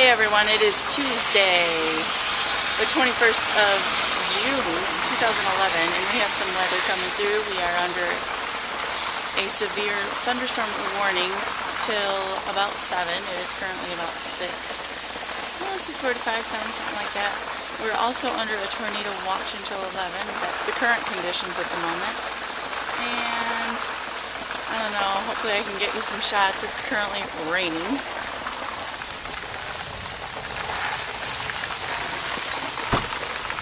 Hey everyone, it is Tuesday, the 21st of June, 2011, and we have some weather coming through. We are under a severe thunderstorm warning till about 7. It is currently about 6:45, 7, something like that. We're also under a tornado watch until 11. That's the current conditions at the moment. And I don't know, hopefully I can get you some shots. It's currently raining.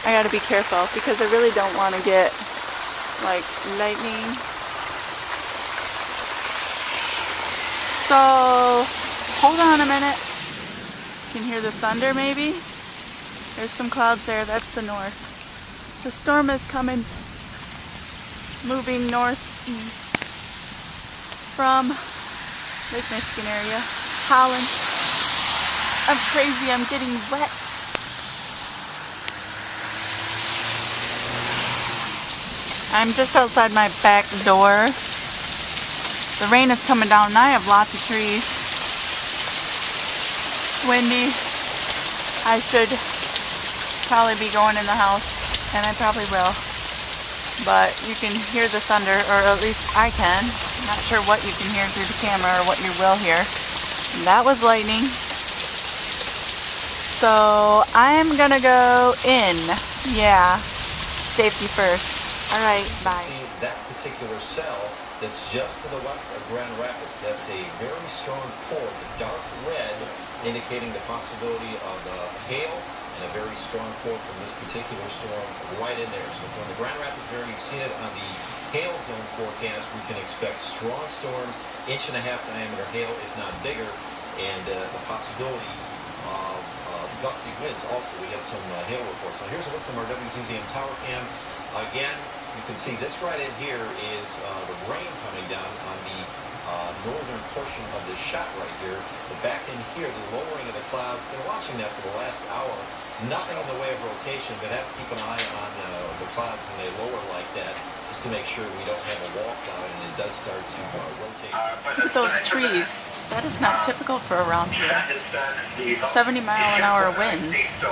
I gotta be careful because I really don't want to get like lightning. So hold on a minute. You can hear the thunder maybe? There's some clouds there. That's the north. The storm is coming, moving northeast from Lake Michigan area, Holland. I'm crazy. I'm getting wet. I'm just outside my back door. The rain is coming down and I have lots of trees. It's windy. I should probably be going in the house, and I probably will. But you can hear the thunder, or at least I can. I'm not sure what you can hear through the camera or what you will hear. That was lightning. So I'm gonna go in. Yeah, safety first. All right, bye. See that particular cell that's just to the west of Grand Rapids. That's a very strong core, dark red, indicating the possibility of hail and a very strong core from this particular storm right in there. So from the Grand Rapids area, you've seen it on the hail zone forecast. We can expect strong storms, 1.5 inch diameter hail, if not bigger, and the possibility of gusty winds. Also, we had some hail reports. Now here's a look from our WZZM tower cam. Again, you can see this right in here is the rain coming down on the northern portion of this shot right here. But back in here, the lowering of the clouds. Been watching that for the last hour. Nothing in the way of rotation, but have to keep an eye on the clouds when they lower like that, just to make sure we don't have a wall cloud and it does start to rotate. Look at those trees. That is not typical for around here. 70-mile-an-hour winds.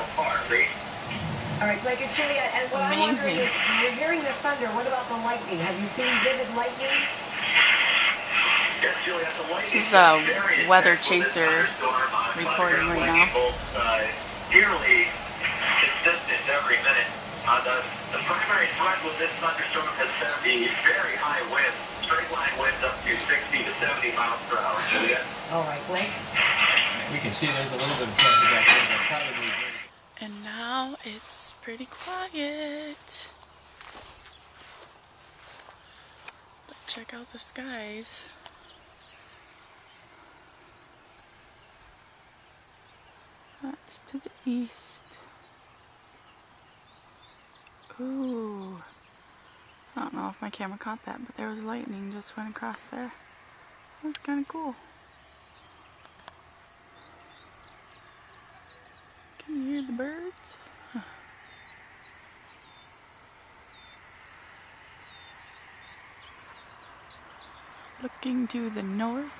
All right, Blake, it's Julia, and what I'm wondering is, you're hearing the thunder. What about the lightning? Have you seen vivid lightning? Yes, Julia, the lightning. This is a weather chaser reporting right now. Nearly consistent every minute. The primary threat with this thunderstorm has been the very high winds, straight line winds up to 60 to 70 miles per hour. Julia. All right, Blake. We can see there's a little bit of traffic out there, but probably. And now it's pretty quiet. But check out the skies. That's to the east. Ooh. I don't know if my camera caught that, but there was lightning just went across there. That was kind of cool. Can you hear the birds? Huh. Looking to the north.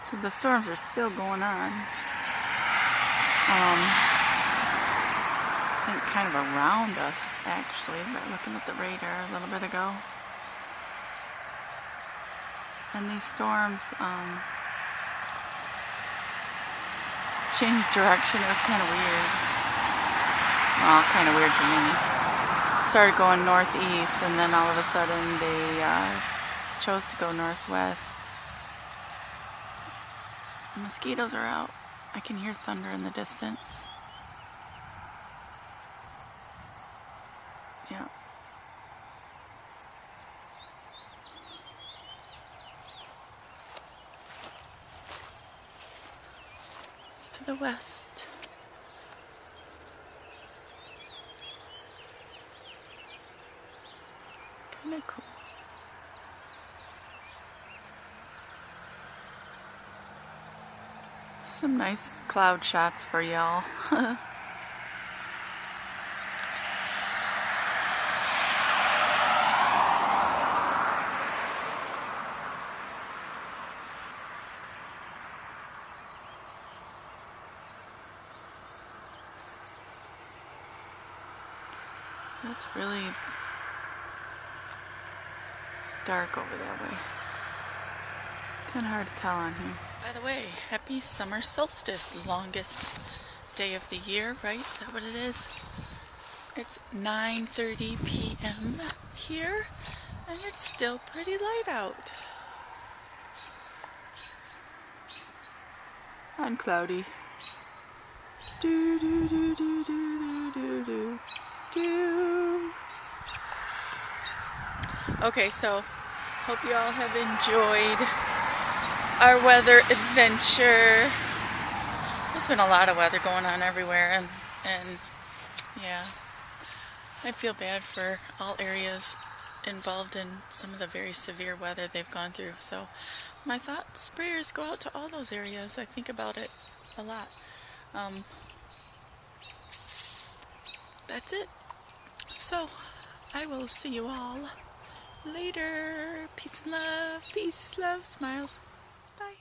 So the storms are still going on. I think kind of around us actually, but looking at the radar a little bit ago. And these storms changed direction. It was kind of weird. Well, kind of weird for me. Started going northeast, and then all of a sudden they chose to go northwest. The mosquitoes are out. I can hear thunder in the distance. Yeah. It's to the west. Kind of cool. Some nice cloud shots for y'all. It's really dark over that way. Kind of hard to tell on here. By the way, happy summer solstice. Longest day of the year, right? Is that what it is? It's 9:30 p.m. here, and it's still pretty light out. And cloudy. Do do do do do do do do. Okay, so hope you all have enjoyed our weather adventure. There's been a lot of weather going on everywhere, and yeah, I feel bad for all areas involved in some of the very severe weather they've gone through. So my thoughts, prayers go out to all those areas. I think about it a lot. That's it. So I will see you all later. Peace and love. Peace, love, smiles. Bye.